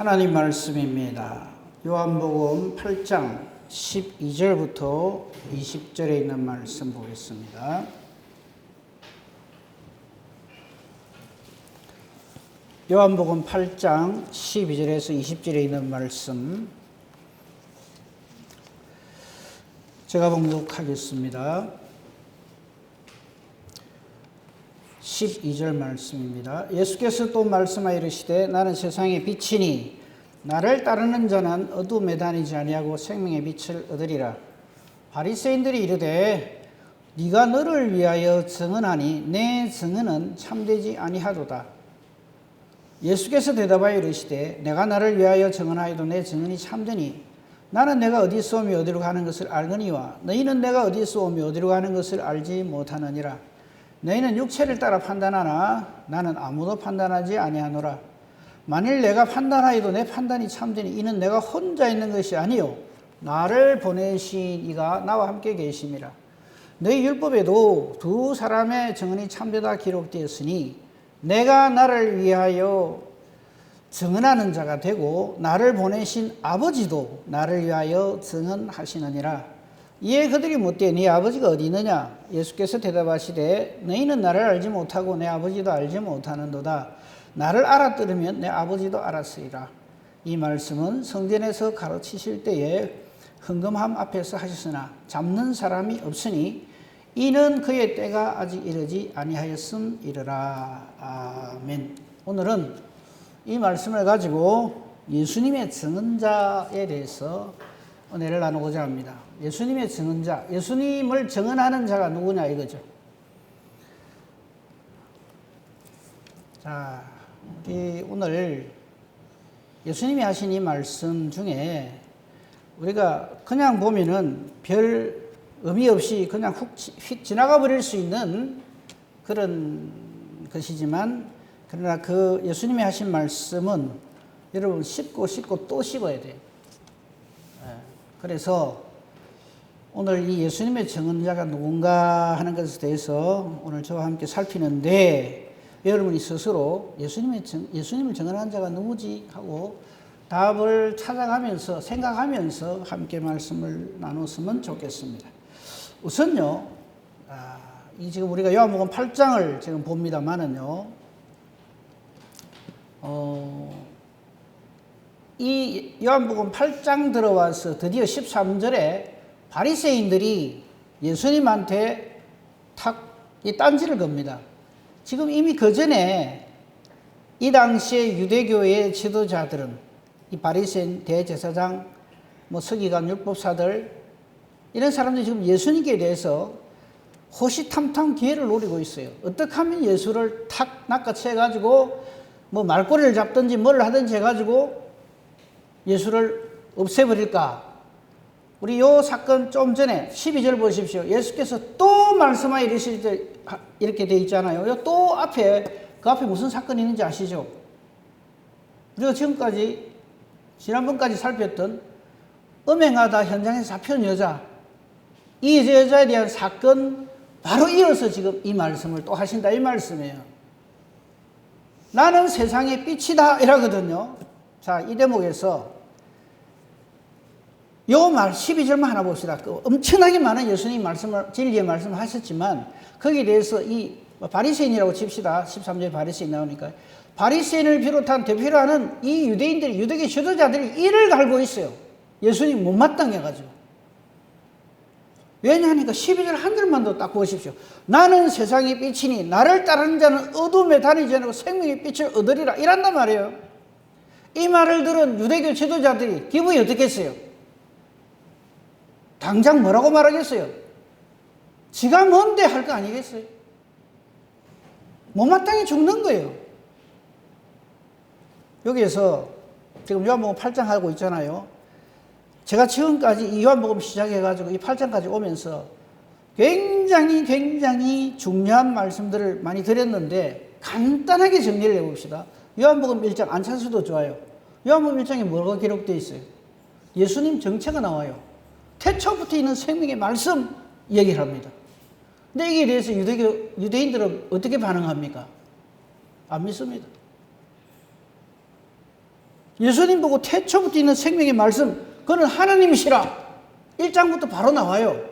하나님 말씀입니다. 요한복음 8장 12절부터 20절에 있는 말씀 보겠습니다. 요한복음 8장 12절에서 20절에 있는 말씀 제가 봉독하겠습니다. 12절 말씀입니다. 예수께서 또 말씀하여 이르시되 나는 세상의 빛이니 나를 따르는 자는 어둠에 다니지 아니하고 생명의 빛을 얻으리라. 바리새인들이 이르되 네가 너를 위하여 증언하니 내 증언은 참되지 아니하도다. 예수께서 대답하여 이르시되 내가 나를 위하여 증언하여도 내 증언이 참되니 나는 내가 어디서 오며 어디로 가는 것을 알거니와 너희는 내가 어디서 오며 어디로 가는 것을 알지 못하느니라. 너희는 육체를 따라 판단하나 나는 아무도 판단하지 아니하노라. 만일 내가 판단하여도 내 판단이 참되니 이는 내가 혼자 있는 것이 아니요 나를 보내신 이가 나와 함께 계심이라. 너희 율법에도 두 사람의 증언이 참되다 기록되었으니 내가 나를 위하여 증언하는 자가 되고 나를 보내신 아버지도 나를 위하여 증언하시느니라. 이에 그들이 묻되 네 아버지가 어디 있느냐? 예수께서 대답하시되 너희는 나를 알지 못하고 내 아버지도 알지 못하는도다. 나를 알아들으면 내 아버지도 알았으리라. 이 말씀은 성전에서 가르치실 때에 흥금함 앞에서 하셨으나 잡는 사람이 없으니 이는 그의 때가 아직 이르지 아니하였음이르라. 아멘. 오늘은 이 말씀을 가지고 예수님의 증언자에 대해서 은혜를 나누고자 합니다. 예수님의 증언자, 예수님을 증언하는 자가 누구냐 이거죠. 자, 우리 오늘 예수님이 하신 이 말씀 중에 우리가 그냥 보면은 별 의미 없이 그냥 휙 지나가 버릴 수 있는 그런 것이지만 그러나 그 예수님이 하신 말씀은 여러분 씹고 또 씹어야 돼요. 그래서 오늘 이 예수님의 증언자가 누군가 하는 것에 대해서 오늘 저와 함께 살피는데 여러분이 스스로 예수님을 증언한 자가 누구지 하고 답을 찾아가면서 생각하면서 함께 말씀을 나눴으면 좋겠습니다. 우선요, 이 지금 우리가 요한복음 8장을 지금 봅니다만은요, 이 요한복음 8장 들어와서 드디어 13절에 바리새인들이 예수님한테 이 딴지를 겁니다. 지금 이미 그 전에 이 당시에 유대교의 지도자들은 이 바리새인, 대제사장, 서기관, 율법사들 이런 사람들이 지금 예수님께 대해서 호시탐탐 기회를 노리고 있어요. 어떻게 하면 예수를 탁 낚아채가지고 말꼬리를 잡든지 뭘 하든지 해가지고 예수를 없애버릴까? 우리 요 사건 좀 전에 12절 보십시오. 예수께서 또 말씀하여 이르실 때 이렇게 돼 있잖아요. 요 또 그 앞에 무슨 사건이 있는지 아시죠? 우리가 지난번까지 살폈던 음행하다 현장에서 잡혀온 여자, 이 여자에 대한 사건 바로 이어서 지금 이 말씀을 또 하신다 이 말씀이에요. 나는 세상의 빛이다 이라거든요. 자, 이 대목에서 요 말 12절만 하나 봅시다. 엄청나게 많은 예수님 진리의 말씀을 하셨지만 거기에 대해서 이 바리새인이라고 칩시다. 13절에 바리새인 나오니까 바리새인을 비롯한 대표로 하는 이 유대인들이 유대교 지도자들이 이를 갈고 있어요. 예수님 못마땅해 가지고. 왜냐하니까 12절 한 절만 더 딱 보십시오. 나는 세상의 빛이니 나를 따르는 자는 어둠에 다니지 않고 생명의 빛을 얻으리라 이란단 말이에요. 이 말을 들은 유대교 지도자들이 기분이 어떻겠어요? 당장 뭐라고 말하겠어요? 지가 뭔데 할 거 아니겠어요? 못마땅히 죽는 거예요. 여기에서 지금 요한복음 8장 하고 있잖아요. 제가 지금까지 이 요한복음 시작해가지고 이 8장까지 오면서 굉장히 중요한 말씀들을 많이 드렸는데 간단하게 정리를 해봅시다. 요한복음 1장 안 찾으셔도 좋아요. 요한복음 1장에 뭐가 기록되어 있어요? 예수님 정체가 나와요. 태초부터 있는 생명의 말씀 얘기를 합니다. 근데 이게 대해서 유대인들은 어떻게 반응합니까? 안 믿습니다. 예수님 보고 태초부터 있는 생명의 말씀, 그는 하나님이시라. 1장부터 바로 나와요.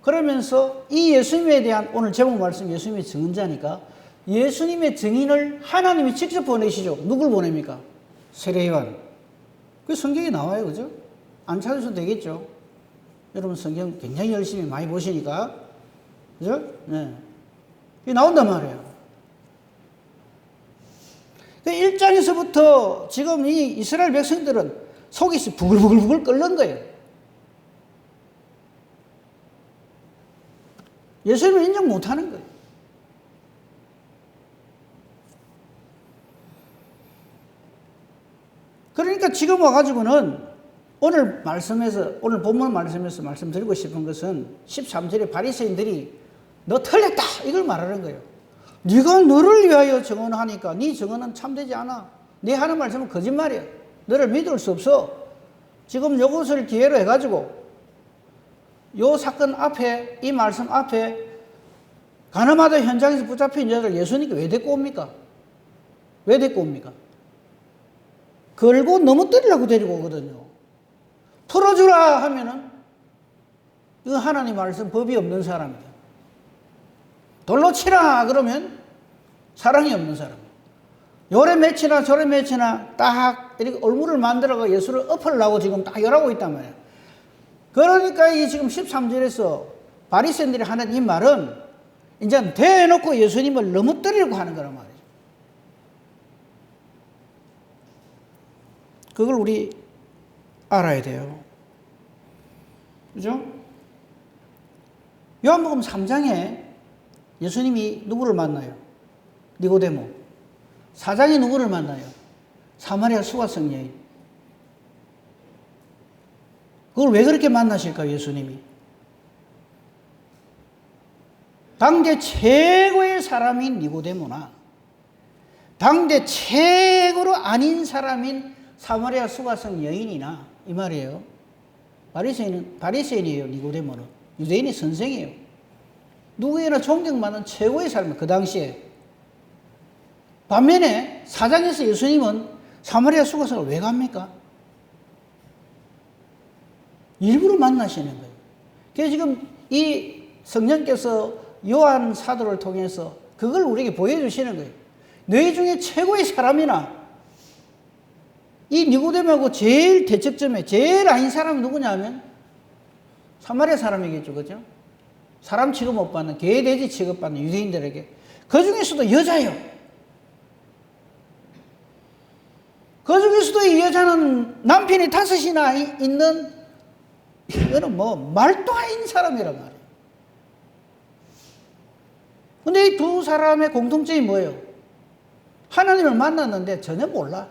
그러면서 이 예수님에 대한 오늘 제목 말씀 예수님의 증언자니까 예수님의 증인을 하나님이 직접 보내시죠. 누굴 보냅니까? 세례요한. 그 성경에 나와요. 그죠? 안 찾으셔도 되겠죠. 여러분 성경 굉장히 열심히 많이 보시니까. 그죠? 네. 이게 나온단 말이에요. 그 1장에서부터 지금 이 이스라엘 백성들은 속이 부글부글 끓는 거예요. 예수님을 인정 못하는 거예요. 그러니까 지금 와가지고는 오늘 말씀에서, 오늘 본문 말씀에서 말씀드리고 싶은 것은 13절에 바리새인들이 너 틀렸다 이걸 말하는 거예요. 네가 너를 위하여 증언하니까 네 증언은 참되지 않아. 네 하는 말씀은 거짓말이야. 너를 믿을 수 없어. 지금 요것을 기회로 해가지고 요 사건 앞에, 이 말씀 앞에 가나마다 현장에서 붙잡힌 여자를 예수님께 왜 데리고 옵니까? 왜 데리고 옵니까? 걸고 넘어뜨리려고 데리고 오거든요. 풀어주라 하면은 이거 하나님 말씀 법이 없는 사람이다. 돌로 치라 그러면 사랑이 없는 사람이에요. 요래 맺히나 저래 맺히나 딱 이렇게 얼굴을 만들어가 예수를 엎으려고 지금 딱 열하고 있단 말이에요. 그러니까 이 지금 13절에서 바리새인들이 하는 이 말은 이제 대놓고 예수님을 넘어뜨리려고 하는 거란 말이에요. 그걸 우리 알아야 돼요. 그죠? 요한복음 3장에 예수님이 누구를 만나요? 니고데모. 4장에 누구를 만나요? 사마리아 수가성 여인. 그걸 왜 그렇게 만나실까요, 예수님이? 당대 최고의 사람인 니고데모나 당대 최고로 아닌 사람인 사마리아 수가성 여인이나 이 말이에요. 바리새인이에요. 니고데모는 유대인의 선생이에요. 누구에나 존경받는 최고의 사람이에요. 그 당시에. 반면에 4장에서 예수님은 사마리아 수가성을 왜 갑니까? 일부러 만나시는 거예요. 그래서 지금 이 성령께서 요한 사도를 통해서 그걸 우리에게 보여주시는 거예요. 너희 중에 최고의 사람이나 이 니고데모하고 제일 대척점에 제일 아닌 사람이 누구냐면 사마리아 사람이겠죠. 그죠? 사람 취급 못 받는 개 돼지 취급받는 유대인들에게 그 중에서도 여자예요. 그 중에서도 이 여자는 남편이 5이나 있는 이거는 뭐 말도 아닌 사람이란 말이에요. 근데 이 두 사람의 공통점이 뭐예요? 하나님을 만났는데 전혀 몰라.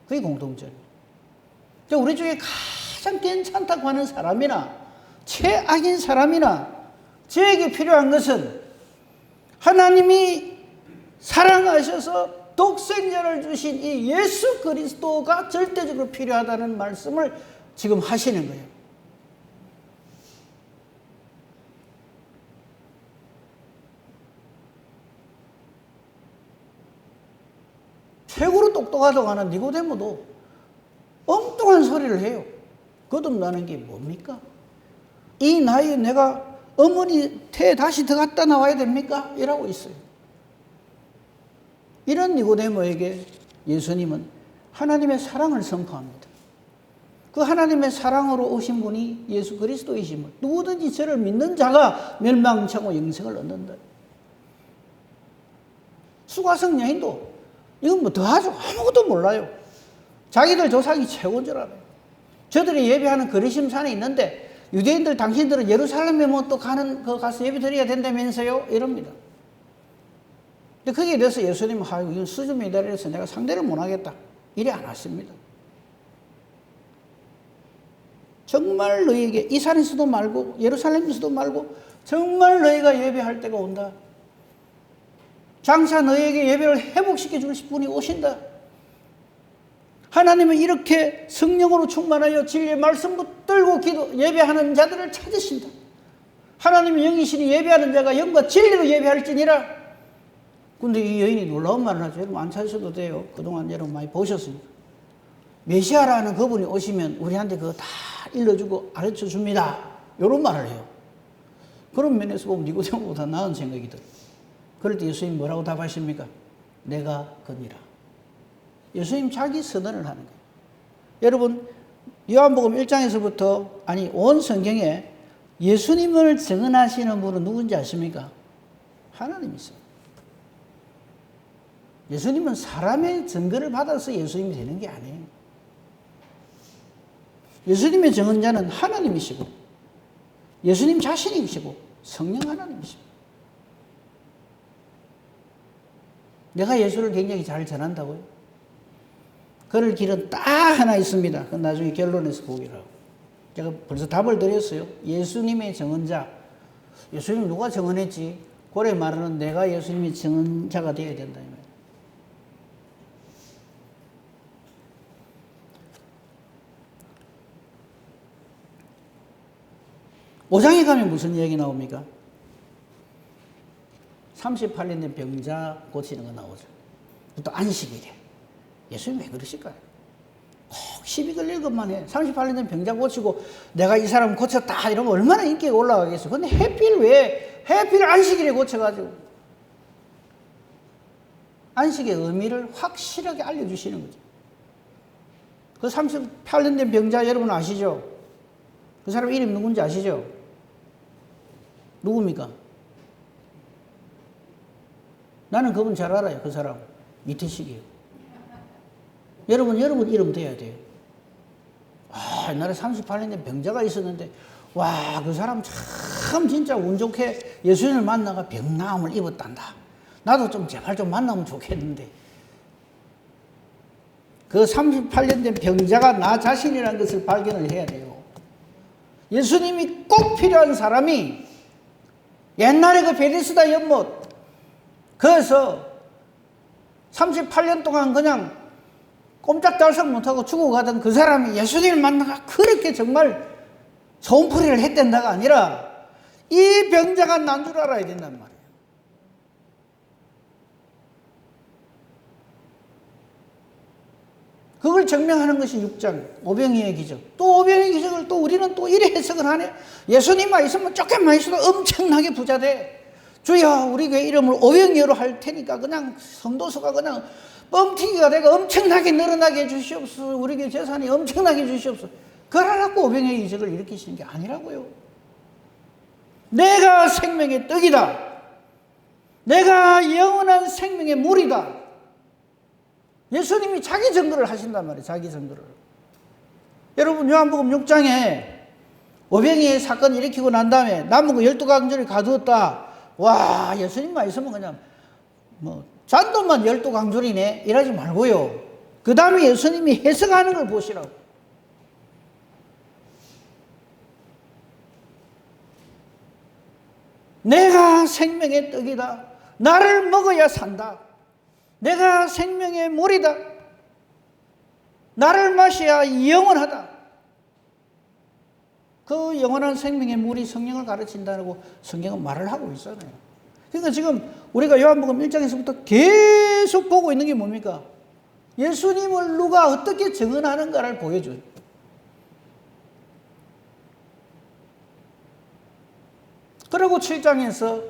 그게 공통점이에요. 우리 중에 가장 괜찮다고 하는 사람이나 최악인 사람이나 저에게 필요한 것은 하나님이 사랑하셔서 독생자를 주신 이 예수 그리스도가 절대적으로 필요하다는 말씀을 지금 하시는 거예요. 최고로 똑똑하다고 하는 니고데모도 엉뚱한 소리를 해요. 거듭나는 게 뭡니까? 이 나이에 내가 어머니 태에 다시 들어갔다 나와야 됩니까? 이라고 있어요. 이런 니고데모에게 예수님은 하나님의 사랑을 선포합니다. 그 하나님의 사랑으로 오신 분이 예수 그리스도이심을 누구든지 저를 믿는 자가 멸망치 않고 영생을 얻는다. 수가성 여인도 이건 뭐 더하죠. 아무것도 몰라요. 자기들 조상이 최고인 줄 알아요. 저들이 예배하는 거리심산에 있는데 유대인들 당신들은 예루살렘에 뭐 또 거 가서 예배 드려야 된다면서요? 이럽니다. 근데 거기에 대해서 예수님은 이건 수준 미달해서 내가 상대를 못 하겠다. 이래 안 왔습니다. 정말 너희에게 이 산에서도 말고 예루살렘에서도 말고 정말 너희가 예배할 때가 온다. 장차 너희에게 예배를 회복시켜 주실 분이 오신다. 하나님은 이렇게 성령으로 충만하여 진리의 말씀 붙들고 예배하는 자들을 찾으신다. 하나님의 영이시니 예배하는 자가 영과 진리로 예배할지니라. 근데 이 여인이 놀라운 말을 하죠. 여러분 안 찾으셔도 돼요. 그동안 여러분 많이 보셨으니까. 메시아라는 그분이 오시면 우리한테 그거 다 일러주고 가르쳐 줍니다. 이런 말을 해요. 그런 면에서 보면 니고데모보다 나은 생각이 들어요. 그럴 때 예수님 뭐라고 답하십니까? 내가 그니라. 예수님 자기 선언을 하는 거예요. 여러분 요한복음 1장에서부터 아니 온 성경에 예수님을 증언하시는 분은 누군지 아십니까? 하나님이세요. 예수님은 사람의 증거를 받아서 예수님이 되는 게 아니에요. 예수님의 증언자는 하나님이시고 예수님 자신이시고 성령 하나님이십니다. 내가 예수를 굉장히 잘 전한다고요? 그럴 길은 딱 하나 있습니다. 그건 나중에 결론에서 보기로 하고. 제가 벌써 답을 드렸어요. 예수님의 증언자. 예수님 누가 증언했지? 고래 말하는 내가 예수님의 증언자가 되어야 된다. 5장에 가면 무슨 이야기 나옵니까? 38년 된 병자 고치는 거 나오죠. 또 안식일에. 예수님 왜 그러실까요? 꼭 시비 걸릴 것만 해. 38년 된 병자 고치고 내가 이 사람 고쳤다 이러면 얼마나 인기가 올라가겠어요. 근데 해필 안식일에 고쳐가지고 안식의 의미를 확실하게 알려주시는 거죠. 그 38년 된 병자 여러분 아시죠? 그 사람 이름 누군지 아시죠? 누굽니까? 나는 그분 잘 알아요. 그 사람. 이태식이에요. 여러분 이름 돼야 돼요. 옛날에 38년 된 병자가 있었는데 와, 그 사람 참 진짜 운 좋게 예수님을 만나가 병나음을 입었단다. 나도 좀 제발 좀 만나면 좋겠는데. 그 38년 된 병자가 나 자신이라는 것을 발견을 해야 돼요. 예수님이 꼭 필요한 사람이 옛날에 그 베데스다 연못 거기서 38년 동안 그냥 꼼짝달싹 못하고 죽어가던 그 사람이 예수님을 만나가 그렇게 정말 소음풀이를 했댄다가 아니라 이 병자가 난 줄 알아야 된단 말이에요. 그걸 증명하는 것이 6장 오병이의 기적. 또 오병이의 기적을 또 우리는 또 이래 해석을 하네. 예수님만 있으면 조금만 있어도 엄청나게 부자 돼. 주여 우리 교회 이름을 오병이어로 할 테니까 그냥 성도수가 그냥 뻥튀기가 되고 엄청나게 늘어나게 해주시옵소서. 우리 교회 재산이 엄청나게 해주시옵소서. 그러라고 오병이의 기적을 일으키시는 게 아니라고요. 내가 생명의 떡이다. 내가 영원한 생명의 물이다. 예수님이 자기 증거를 하신단 말이에요. 자기 증거를. 여러분 요한복음 6장에 오병이의 사건 일으키고 난 다음에 남은 거 12강조를 가두었다. 와, 예수님만 있으면 그냥 잔돈만 12강조리네 이러지 말고요. 그 다음에 예수님이 해석하는 걸 보시라고. 내가 생명의 떡이다. 나를 먹어야 산다. 내가 생명의 물이다. 나를 마셔야 영원하다. 그 영원한 생명의 물이 성령을 가르친다고 성경은 말을 하고 있잖아요. 그러니까 지금 우리가 요한복음 1장에서부터 계속 보고 있는 게 뭡니까? 예수님을 누가 어떻게 증언하는가를 보여줘요. 그리고 7장에서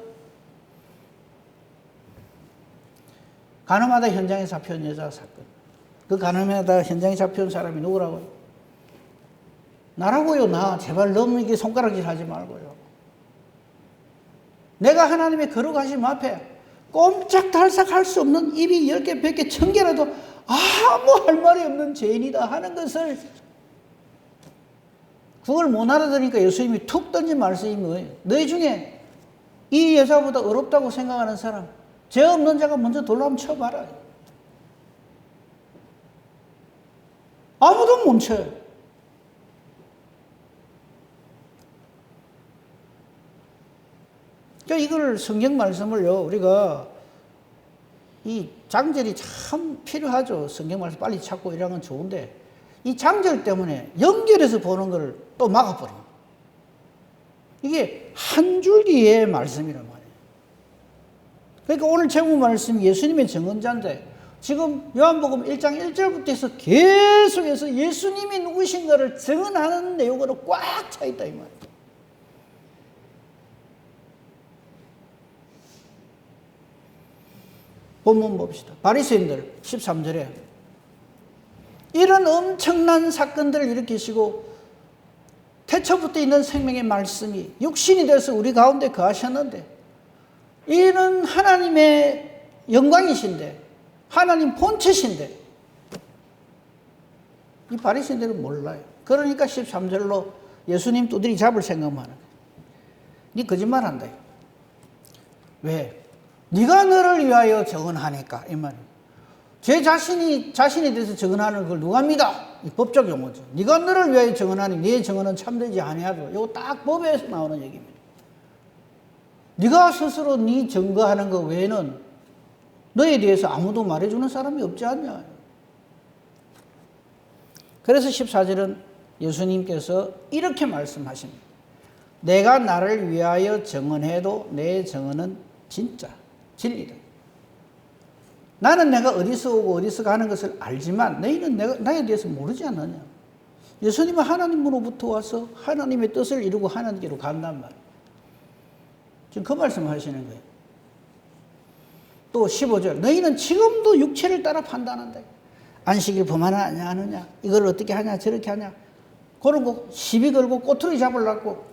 가늠하다 현장에 잡혀온 여자 사건. 그 가늠하다 현장에 잡혀온 사람이 누구라고요? 나라고요. 나. 제발 너무 이게 손가락질 하지 말고요. 내가 하나님의 거룩하심 앞에 꼼짝달싹 할 수 없는 입이 10개, 100개, 1000개라도 아무 할 말이 없는 죄인이다 하는 것을 그걸 못 알아들으니까 예수님이 툭 던진 말씀이 뭐예요? 너희 중에 이 여자보다 어렵다고 생각하는 사람, 죄 없는 자가 먼저 돌로 한번 쳐봐라. 아무도 못 쳐요. 그러니까 이걸 성경 말씀을요, 우리가 이 장절이 참 필요하죠. 성경 말씀 빨리 찾고 이런 건 좋은데, 이 장절 때문에 연결해서 보는 걸 또 막아버립니다. 이게 한 줄기의 말씀이란 말이에요. 그러니까 오늘 제목 말씀이 예수님의 증언자인데, 지금 요한복음 1장 1절부터 해서 계속해서 예수님이 누구신가를 증언하는 내용으로 꽉 차 있다 이 말이에요. 본문 봅시다. 바리새인들 13절에 이런 엄청난 사건들을 일으키시고 태초부터 있는 생명의 말씀이 육신이 돼서 우리 가운데 거하셨는데 이는 하나님의 영광이신데 하나님 본체신데 이 바리새인들은 몰라요. 그러니까 13절로 예수님 두드리 잡을 생각만 하는 거예요. 네 거짓말한다. 왜? 네가 너를 위하여 증언하니까 이 말이에요. 제 자신에 대해서 증언하는 걸 누가 믿어? 이 법적 용어죠. 네가 너를 위하여 증언하니 네 증언은 참되지 아니하도 이거 딱 법에서 나오는 얘기입니다. 네가 스스로 네 증거하는 것 외에는 너에 대해서 아무도 말해주는 사람이 없지 않냐. 그래서 14절은 예수님께서 이렇게 말씀하십니다. 내가 나를 위하여 증언해도 내 증언은 진짜 진리다. 나는 내가 어디서 오고 어디서 가는 것을 알지만 너희는 나에 대해서 모르지 않느냐. 예수님은 하나님으로부터 와서 하나님의 뜻을 이루고 하나님께로 간단 말이에요. 지금 그 말씀을 하시는 거예요. 또 15절 너희는 지금도 육체를 따라 판단한다. 안식일 범하나 안 하느냐, 이걸 어떻게 하냐 저렇게 하냐 그런 거 시비 걸고 꼬투리 잡으려고.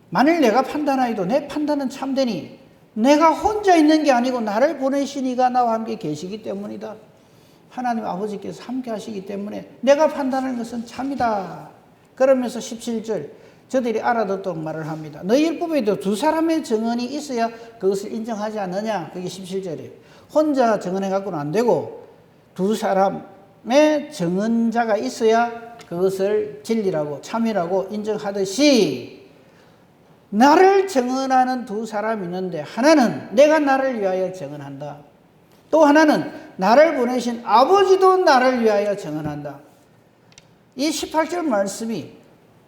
만일 내가 판단하여도 내 판단은 참되니 내가 혼자 있는 게 아니고 나를 보내신 이가 나와 함께 계시기 때문이다. 하나님 아버지께서 함께 하시기 때문에 내가 판단하는 것은 참이다. 그러면서 17절 저들이 알아듣도록 말을 합니다. 너희 율법에도 두 사람의 증언이 있어야 그것을 인정하지 않느냐. 그게 17절이에요. 혼자 증언해 갖고는 안 되고 두 사람의 증언자가 있어야 그것을 진리라고 참이라고 인정하듯이 나를 증언하는 두 사람이 있는데 하나는 내가 나를 위하여 증언한다. 또 하나는 나를 보내신 아버지도 나를 위하여 증언한다. 이 18절 말씀이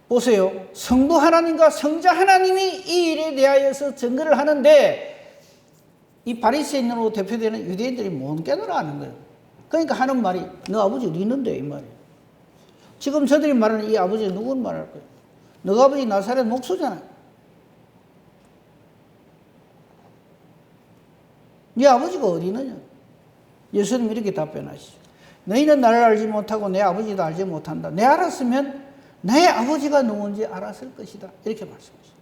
보세요. 성부 하나님과 성자 하나님이 이 일에 대하여서 증거를 하는데 이 바리새인으로 대표되는 유대인들이 못 깨달아 하는 거예요. 그러니까 하는 말이 너 아버지 어디 있는데 이 말이에요. 지금 저들이 말하는 이 아버지는 누구를 말할 거예요? 너 아버지 나사렛 목수잖아. 네 아버지가 어디 있느냐? 예수님 이렇게 답변하시죠. 너희는 나를 알지 못하고 내 아버지도 알지 못한다. 내 알았으면 내 아버지가 누군지 알았을 것이다. 이렇게 말씀하시죠.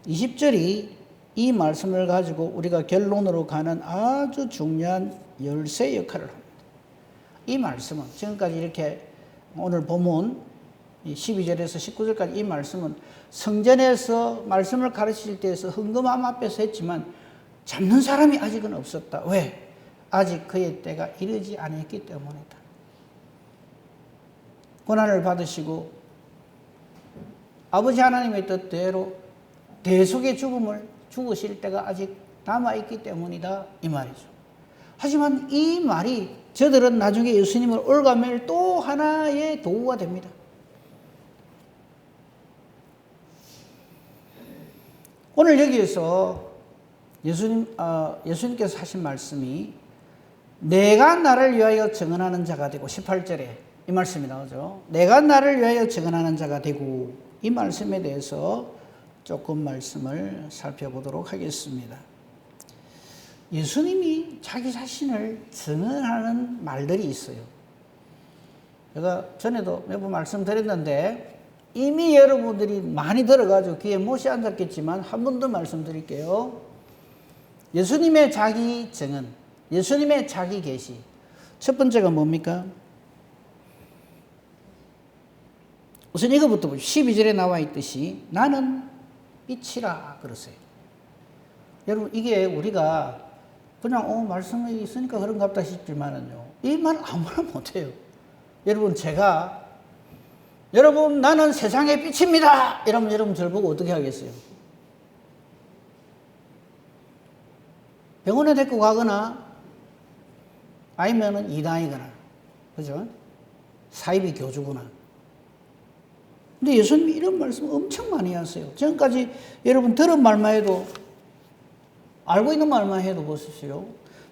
20절이 이 말씀을 가지고 우리가 결론으로 가는 아주 중요한 열쇠 역할을 합니다. 이 말씀은 지금까지 이렇게 오늘 본문 12절에서 19절까지 이 말씀은 성전에서 말씀을 가르칠 때에서 헌금함 앞에서 했지만 잡는 사람이 아직은 없었다. 왜? 아직 그의 때가 이르지 않았기 때문이다. 고난을 받으시고 아버지 하나님의 뜻대로 대속의 죽음을 죽으실 때가 아직 남아있기 때문이다. 이 말이죠. 하지만 이 말이 저들은 나중에 예수님을 올가맬 또 하나의 도구가 됩니다. 오늘 여기에서 예수님께서 하신 말씀이 내가 나를 위하여 증언하는 자가 되고 18절에 이 말씀이 나오죠. 내가 나를 위하여 증언하는 자가 되고 이 말씀에 대해서 조금 말씀을 살펴보도록 하겠습니다. 예수님이 자기 자신을 증언하는 말들이 있어요. 제가 전에도 몇 번 말씀드렸는데 이미 여러분들이 많이 들어가지고 귀에 못이 앉았겠지만 한 번 더 말씀드릴게요. 예수님의 자기 증언, 예수님의 자기 계시. 첫 번째가 뭡니까? 우선 이거부터 보십시오. 12절에 나와 있듯이 나는 빛이라 그러세요. 여러분 이게 우리가 그냥 말씀이 있으니까 그런가 보다 싶지만은요. 이 말 아무나 못해요. 여러분 나는 세상의 빛입니다. 이러면 여러분 저를 보고 어떻게 하겠어요? 병원에 데리고 가거나 아니면은 이당이거나 그죠? 사이비 교주구나. 근데 예수님이 이런 말씀 엄청 많이 하세요. 지금까지 여러분 들은 말만 해도, 알고 있는 말만 해도 보십시오.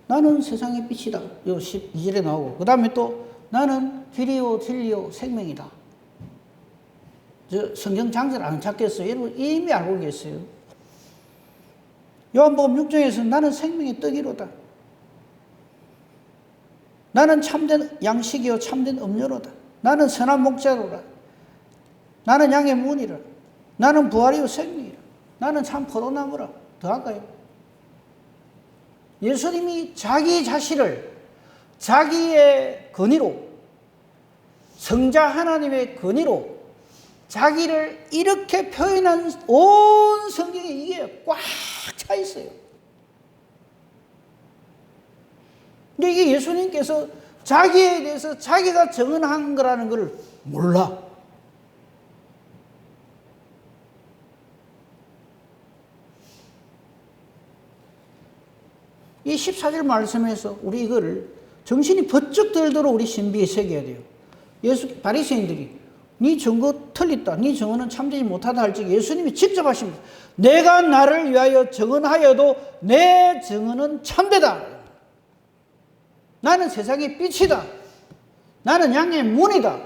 나는 세상의 빛이다. 요 12절에 나오고, 그 다음에 또 나는 길이요 진리요 생명이다. 저 성경 장절 안 찾겠어요. 여러분 이미 알고 계세요. 요한복음 6장에서 나는 생명의 떡이로다. 나는 참된 양식이요 참된 음료로다. 나는 선한 목자로다. 나는 양의 문이라. 나는 부활이요 생명이라. 나는 참 포도나무라. 더 할까요? 예수님이 자기 자신을 자기의 권위로, 성자 하나님의 권위로 자기를 이렇게 표현한 온 성경에 이게 꽉 차 있어요. 근데 이게 예수님께서 자기에 대해서 자기가 정언한 거라는 걸 몰라. 이 14절 말씀에서 우리 이거를 정신이 번쩍 들도록 우리 신비에 새겨야 돼요. 바리새인들이 네 증거 틀렸다. 네 증언은 참되지 못하다 할지 예수님이 직접 하십니다. 내가 나를 위하여 증언하여도 내 증언은 참되다. 나는 세상의 빛이다. 나는 양의 문이다.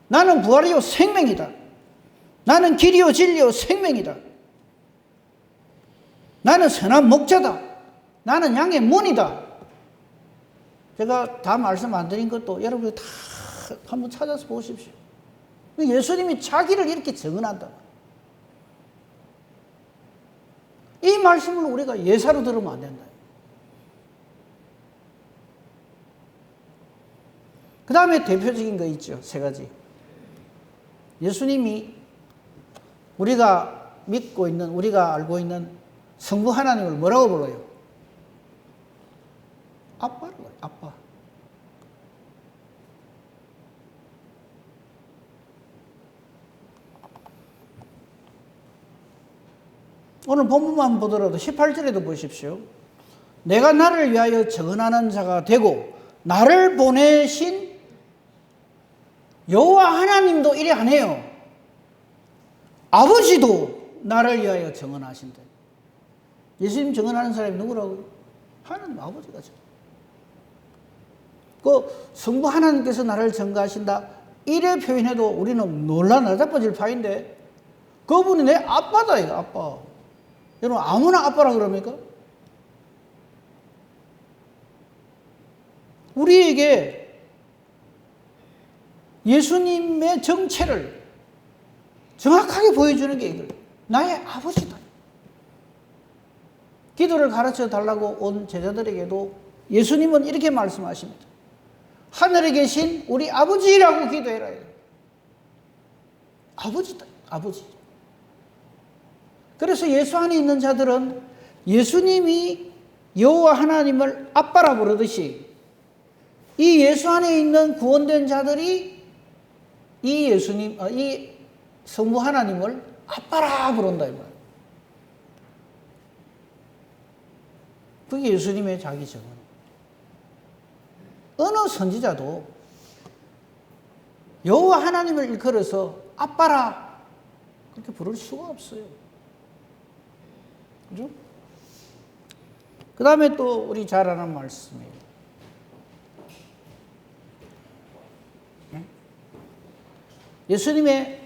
나는 부활이요 생명이다. 나는 길이요 진리요 생명이다. 나는 선한 목자다. 나는 양의 문이다. 제가 다 말씀 안 드린 것도 여러분이 다 한번 찾아서 보십시오. 예수님이 자기를 이렇게 증언한다. 이 말씀을 우리가 예사로 들으면 안 된다. 그 다음에 대표적인 거 있죠. 세 가지. 예수님이 우리가 믿고 있는, 우리가 알고 있는 성부 하나님을 뭐라고 불러요? 아빠라고 해요. 아빠. 오늘 본문만 보더라도 18절에도 보십시오. 내가 나를 위하여 증언하는 자가 되고 나를 보내신 여호와 하나님도 이래 안 해요. 아버지도 나를 위하여 증언하신다. 예수님 증언하는 사람이 누구라고요? 하나님 아버지가 증언. 그 성부 하나님께서 나를 증거하신다. 이래 표현해도 우리는 놀라 나자빠질 파인데 그분이 내 아빠다 이거 아빠. 여러분 아무나 아빠라 그럽니까? 우리에게 예수님의 정체를 정확하게 보여주는 게 이걸 나의 아버지다. 기도를 가르쳐 달라고 온 제자들에게도 예수님은 이렇게 말씀하십니다. 하늘에 계신 우리 아버지라고 기도해라. 아버지다. 아버지. 그래서 예수 안에 있는 자들은 예수님이 여호와 하나님을 아빠라 부르듯이 이 예수 안에 있는 구원된 자들이 이 예수님, 이 성부 하나님을 아빠라 부른다 이 말. 그게 예수님의 자기 증언. 어느 선지자도 여호와 하나님을 일컬어서 아빠라 그렇게 부를 수가 없어요. 그죠? 그 다음에 또 우리 잘 아는 말씀이에요. 예수님의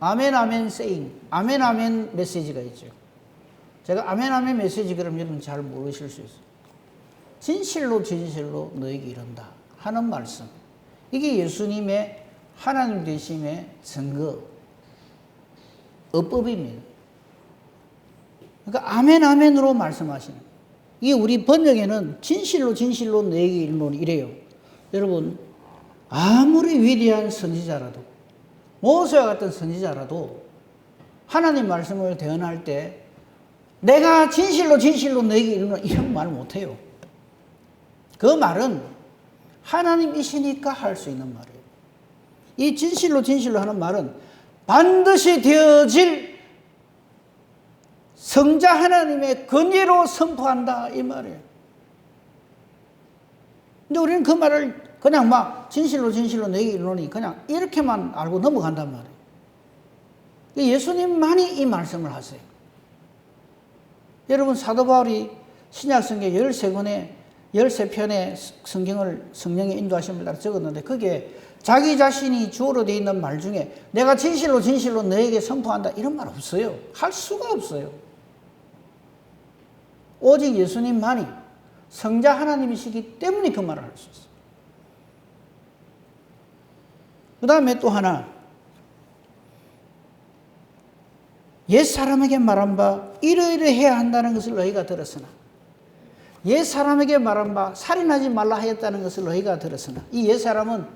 아멘 아멘 세잉, 아멘 아멘 메시지가 있죠. 제가 아멘 아멘 메시지 그럼 여러분 잘 모르실 수 있어요. 진실로 진실로 너에게 이른다 하는 말씀. 이게 예수님의 하나님 되심의 증거, 어법입니다. 그러니까 아멘 아멘으로 말씀하시는. 이게 우리 번역에는 진실로 진실로 너에게 이르노니 이래요. 여러분 아무리 위대한 선지자라도 모세와 같은 선지자라도 하나님 말씀을 대언할 때 내가 진실로 진실로 너에게 이르노니 이런 말 못해요. 그 말은 하나님이시니까 할 수 있는 말이에요. 이 진실로 진실로 하는 말은 반드시 되어질 성자 하나님의 권위로 선포한다 이 말이에요. 근데 우리는 그 말을 그냥 막 진실로 진실로 너에게 이르노니 그냥 이렇게만 알고 넘어간단 말이에요. 예수님만이 이 말씀을 하세요. 여러분, 사도 바울이 신약성경 13권에 13편의 성경을 성령의 인도하심을 따라 적었는데 거기에 자기 자신이 주어로 되어 있는 말 중에 내가 진실로 진실로 너에게 선포한다 이런 말 없어요. 할 수가 없어요. 오직 예수님만이 성자 하나님이시기 때문에 그 말을 할 수 있어요. 그 다음에 또 하나, 옛사람에게 말한 바 이러이러해야 한다는 것을 너희가 들었으나, 옛사람에게 말한 바 살인하지 말라 하였다는 것을 너희가 들었으나, 이 옛사람은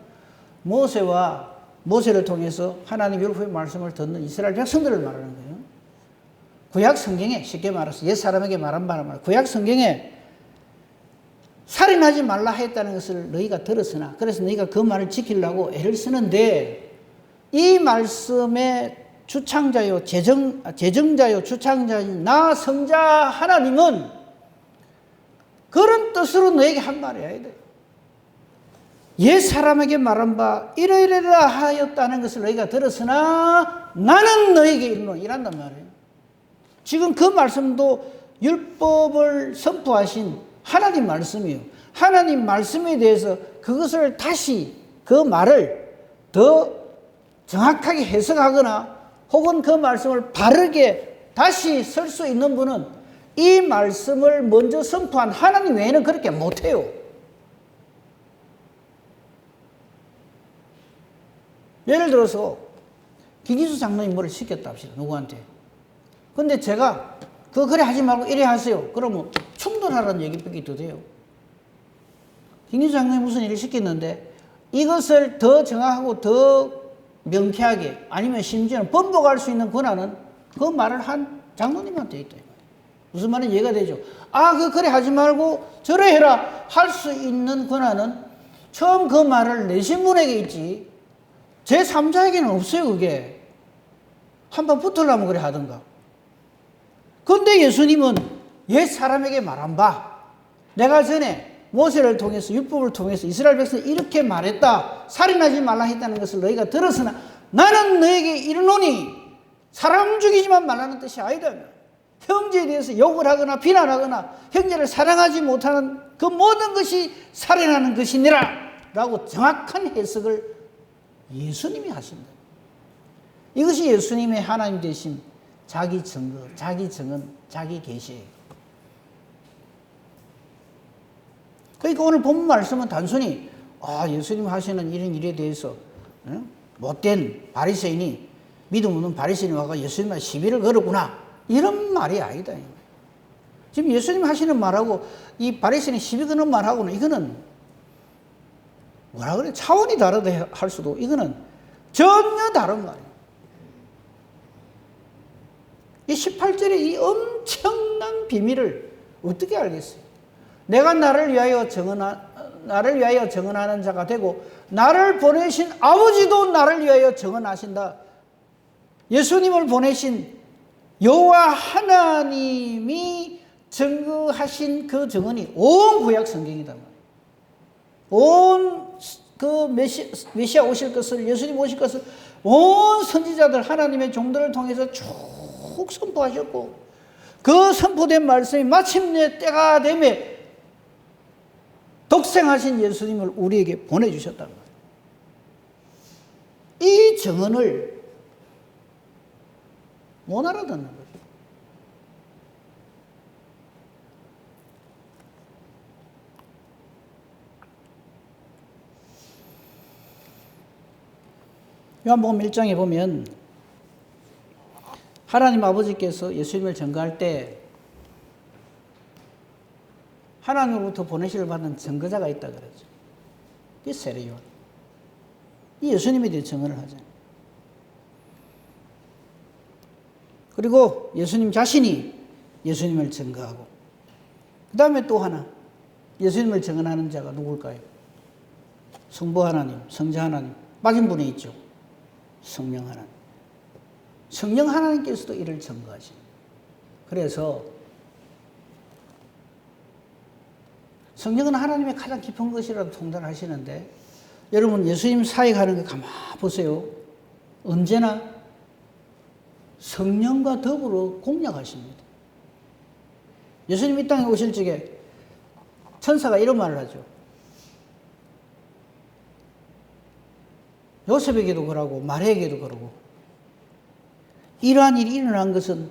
모세를 통해서 하나님 율법의 말씀을 듣는 이스라엘 백성들을 말하는 거예요. 구약 성경에 쉽게 말해서 옛사람에게 말한 바란 말, 구약 성경에 살인하지 말라 했다는 것을 너희가 들었으나, 그래서 너희가 그 말을 지키려고 애를 쓰는데, 이 말씀의 주창자요, 제정자요, 주창자인 나 성자 하나님은 그런 뜻으로 너에게 한 말이야. 옛 사람에게 말한 바 이러이러라 하였다는 것을 너희가 들었으나 나는 너에게 이란단 말이에요. 지금 그 말씀도 율법을 선포하신 하나님 말씀이에요. 하나님 말씀에 대해서 그것을 다시 그 말을 더 정확하게 해석하거나 혹은 그 말씀을 바르게 다시 쓸 수 있는 분은 이 말씀을 먼저 선포한 하나님 외에는 그렇게 못해요. 예를 들어서 김기수 장로님 뭐를 시켰다 합시다. 누구한테. 근데 제가 그거 그래 하지 말고 이래 하세요. 그러면 충돌하라는 얘기밖에 더 돼요. 김기수 장로님 무슨 일을 시켰는데 이것을 더 정확하고 더 명쾌하게 아니면 심지어는 번복할 수 있는 권한은 그 말을 한 장로님한테 있다. 무슨 말인지 이해가 되죠? 그래 하지 말고 저래 해라 할 수 있는 권한은 처음 그 말을 내신 분에게 있지 제3자에게는 없어요. 그게 한번 붙으려면 그래 하던가. 근데 예수님은 옛 사람에게 말한 바 내가 전에 모세를 통해서 율법을 통해서 이스라엘 백성이 이렇게 말했다. 살인하지 말라 했다는 것을 너희가 들었으나 나는 너에게 이르노니 사람 죽이지만 말라는 뜻이 아니다. 형제에 대해서 욕을 하거나 비난하거나 형제를 사랑하지 못하는 그 모든 것이 살인하는 것이니라 라고 정확한 해석을 예수님이 하신다. 이것이 예수님의 하나님 되심, 자기 증거, 자기 증언, 자기 계시예요. 그러니까 오늘 본문 말씀은 단순히 예수님 하시는 이런 일에 대해서 못된 바리새인이 믿음 없는 바리새인이 와서 예수님한테 시비를 걸었구나 이런 말이 아니다. 지금 예수님 하시는 말하고 이 바리새인이 시비 거는 말하고는 이거는 뭐라 그래 차원이 다르다 할 수도 이거는 전혀 다른 말이에요. 이 18절의 이 엄청난 비밀을 어떻게 알겠어요? 내가 나를 위하여 증언하는 자가 되고 나를 보내신 아버지도 나를 위하여 증언하신다. 예수님을 보내신 여호와 하나님이 증거하신 그 증언이 온 구약 성경이다. 온 그 메시아 오실 것을 예수님 오실 것을 온 선지자들 하나님의 종들을 통해서 쭉 선포하셨고 그 선포된 말씀이 마침내 때가 되매 독생하신 예수님을 우리에게 보내주셨다는 거예요. 이 증언을 못 알아듣는 거죠. 요한복음 1장에 보면 하나님 아버지께서 예수님을 증거할 때 하나님으로부터 보내심을 받은 증거자가 있다 그러죠. 이게 세례요한. 이 예수님에 대해 증언을 하잖아요. 그리고 예수님 자신이 예수님을 증거하고 그 다음에 또 하나 예수님을 증언하는 자가 누굴까요? 성부 하나님, 성자 하나님 빠진 분이 있죠. 성령 하나님. 성령 하나님께서도 이를 증거하십니다. 그래서 성령은 하나님의 가장 깊은 것이라도 통달하시는데 여러분 예수님 사역하는 거 가만 보세요. 언제나 성령과 더불어 공략하십니다. 예수님 이 땅에 오실 적에 천사가 이런 말을 하죠. 요셉에게도 그러고 마리아에게도 그러고 이러한 일이 일어난 것은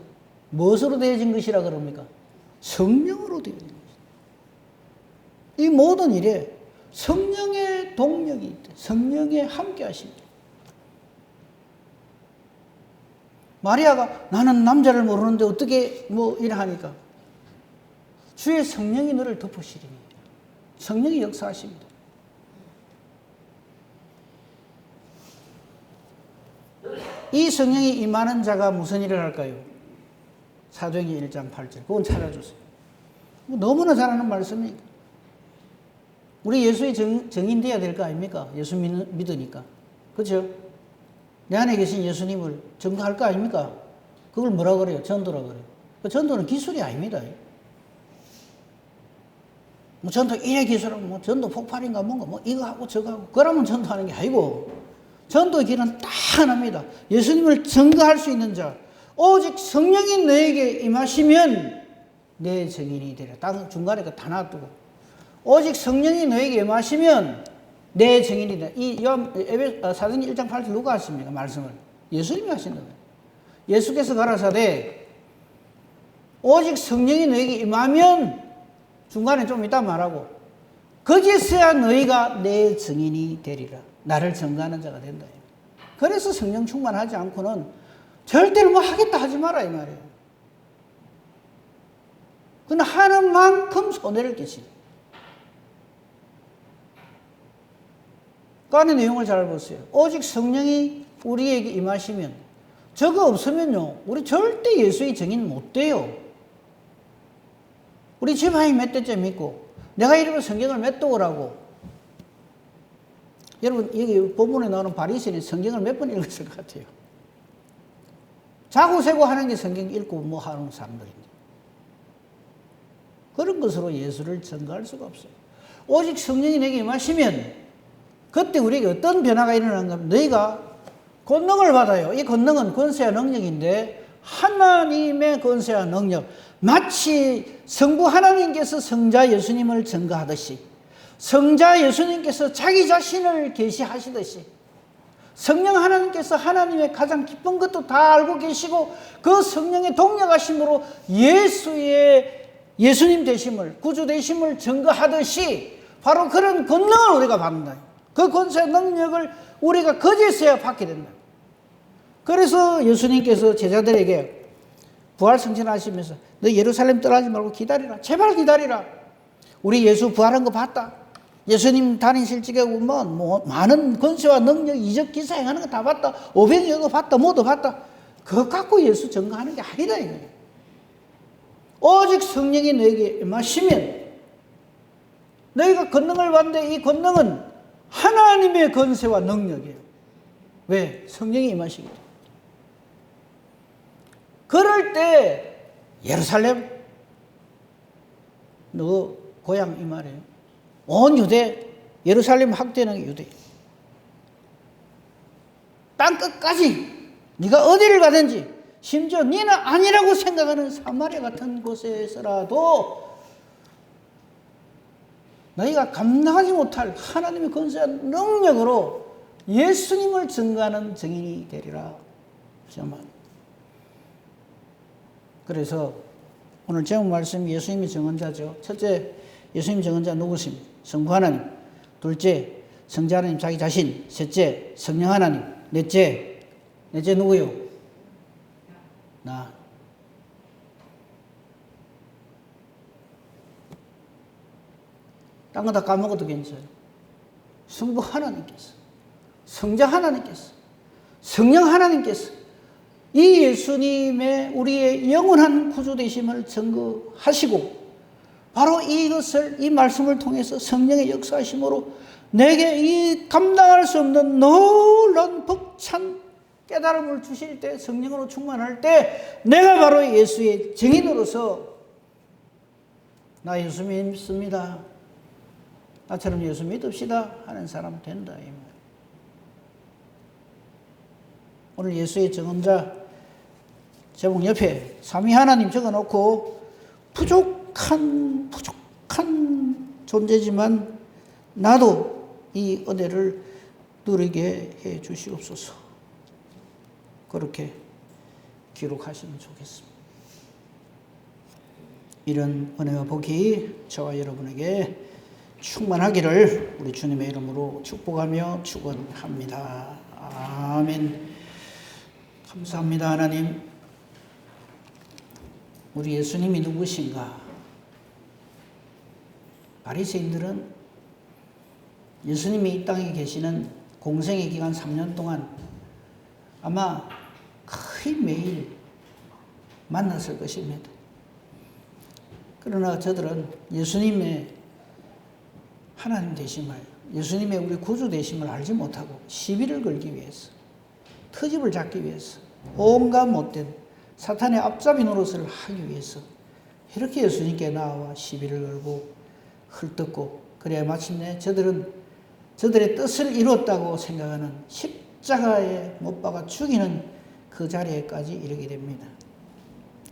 무엇으로 되어진 것이라 그럽니까? 성령으로 되어진 것이다. 이 모든 일에 성령의 동력이 있다. 성령의 함께 하십니다. 마리아가 나는 남자를 모르는데 어떻게 이러하니까 주의 성령이 너를 덮으시리니 성령이 역사하십니다. 이 성령이 임하는 자가 무슨 일을 할까요? 사도행전 1장 8절 그건 찾아주세요. 너무나 잘 아는 말씀이니까. 우리 예수의 정인 되어야 될 거 아닙니까? 예수 믿으니까. 그렇죠? 내 안에 계신 예수님을 증거할 거 아닙니까? 그걸 뭐라 그래요? 전도라 그래요. 그 전도는 기술이 아닙니다. 전도 이래 기술하고 전도 폭발인가 뭔가 이거 하고 저거 하고 그러면 전도하는 게 아니고 전도의 길은 딱 하나입니다. 예수님을 증거할 수 있는 자 오직 성령이 너에게 임하시면 내 증인이 되리라. 딱 중간에 다 놔두고 오직 성령이 너에게 임하시면 내 증인이 되리라. 이 사도행전 1장 8절 누가 하십니까? 말씀을 예수님이 하신다. 예수께서 가라사대 오직 성령이 너에게 임하면 중간에 좀 이따 말하고 거기서야 너희가 내 증인이 되리라. 나를 증거하는 자가 된다. 그래서 성령 충만하지 않고는 절대로 하겠다 하지 마라 이 말이에요. 그는 하는 만큼 손해를 끼치죠. 그 안에 내용을 잘 보세요. 오직 성령이 우리에게 임하시면 저거 없으면요 우리 절대 예수의 증인 못 돼요. 우리 집안이 몇 대째 믿고 내가 이러면 성경을 몇 도라고. 여러분 여기 본문에 나오는 바리새인은 성경을 몇 번 읽었을 것 같아요. 자고 세고 하는 게 성경 읽고 하는 사람들인데 그런 것으로 예수를 증거할 수가 없어요. 오직 성령이 내게 임하시면 그때 우리에게 어떤 변화가 일어나는가 하면 너희가 권능을 받아요. 이 권능은 권세와 능력인데 하나님의 권세와 능력 마치 성부 하나님께서 성자 예수님을 증거하듯이 성자 예수님께서 자기 자신을 계시하시듯이 성령 하나님께서 하나님의 가장 기쁜 것도 다 알고 계시고 그 성령의 동력하심으로 예수님 되심을 구주 되심을 증거하듯이 바로 그런 권능을 우리가 받는다. 그 권세 능력을 우리가 거기에서야 받게 된다. 그래서 예수님께서 제자들에게 부활 승천하시면서 너 예루살렘 떠나지 말고 기다리라. 제발 기다리라. 우리 예수 부활한 거 봤다. 예수님 다니실 적에 많은 권세와 능력, 이적 기사 행하는 거 다 봤다. 500여거 봤다. 모두 봤다. 그거 갖고 예수 증거하는 게 아니다 이거예요. 오직 성령이 너에게 임하시면 너희가 권능을 받는데 이 권능은 하나님의 권세와 능력이에요. 왜? 성령이 임하시기 때문에. 그럴 때 예루살렘 너 고향 이 말이에요. 온 유대 예루살렘 확대는 유대 땅 끝까지 네가 어디를 가든지 심지어 네는 아니라고 생각하는 사마리아 같은 곳에서라도 너희가 감당하지 못할 하나님의 권세와 능력으로 예수님을 증거하는 증인이 되리라. 정말. 그래서 오늘 제목 말씀 예수님이 증언자죠. 첫째, 예수님 증언자 누구십니까? 성부 하나님. 둘째, 성자 하나님 자기 자신. 셋째, 성령 하나님. 넷째 누구요? 나. 딴 거 다 까먹어도 괜찮아요. 성부 하나님께서, 성자 하나님께서, 성령 하나님께서 이 예수님의 우리의 영원한 구주 되심을 증거하시고 바로 이것을 이 말씀을 통해서 성령의 역사하심으로 내게 이 감당할 수 없는 놀라운 벅찬 깨달음을 주실 때 성령으로 충만할 때 내가 바로 예수의 증인으로서 나 예수 믿습니다. 나처럼 예수 믿읍시다 하는 사람 된다. 이 말. 오늘 예수의 증언자 제목 옆에 삼위 하나님 적어놓고 부족한 존재지만 나도 이 은혜를 누리게 해 주시옵소서. 그렇게 기록하시면 좋겠습니다. 이런 은혜와 복이 저와 여러분에게 충만하기를 우리 주님의 이름으로 축복하며 축원합니다. 아멘. 감사합니다. 하나님, 우리 예수님이 누구신가? 바리새인들은 예수님이 이 땅에 계시는 공생의 기간 3년 동안 아마 거의 매일 만났을 것입니다. 그러나 저들은 예수님의 하나님 되심을, 예수님의 우리 구주 되심을 알지 못하고 시비를 걸기 위해서, 트집을 잡기 위해서, 온갖 못된 사탄의 앞잡이 노릇을 하기 위해서 이렇게 예수님께 나와 시비를 걸고 헐뜯고, 그래야 마침내 저들은 저들의 뜻을 이뤘다고 생각하는 십자가에 못 박아 죽이는 그 자리에까지 이르게 됩니다.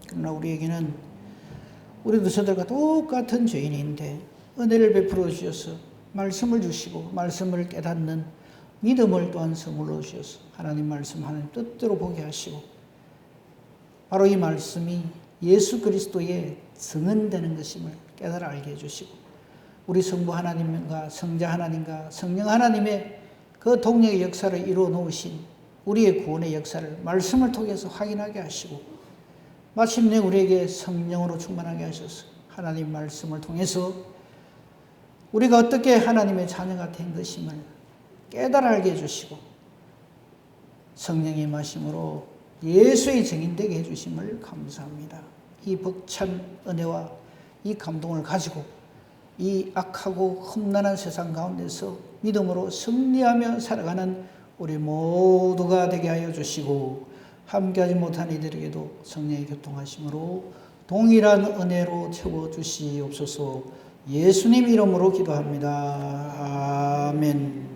그러나 우리도 저들과 똑같은 죄인인데 은혜를 베풀어 주셔서 말씀을 주시고 말씀을 깨닫는 믿음을 또한 선물로 주셔서 하나님 말씀 하나님 뜻대로 보게 하시고, 바로 이 말씀이 예수 그리스도의 증언되는 것임을 깨달아 알게 해주시고, 우리 성부 하나님과 성자 하나님과 성령 하나님의 그 동력의 역사를 이루어 놓으신 우리의 구원의 역사를 말씀을 통해서 확인하게 하시고, 마침내 우리에게 성령으로 충만하게 하셔서 하나님 말씀을 통해서 우리가 어떻게 하나님의 자녀가 된 것임을 깨달아 알게 해주시고, 성령의 임하심으로 예수의 증인되게 해주심을 감사합니다. 이 벅찬 은혜와 이 감동을 가지고 이 악하고 험난한 세상 가운데서 믿음으로 승리하며 살아가는 우리 모두가 되게 하여 주시고, 함께하지 못한 이들에게도 성령의 교통하심으로 동일한 은혜로 채워주시옵소서. 예수님 이름으로 기도합니다. 아멘.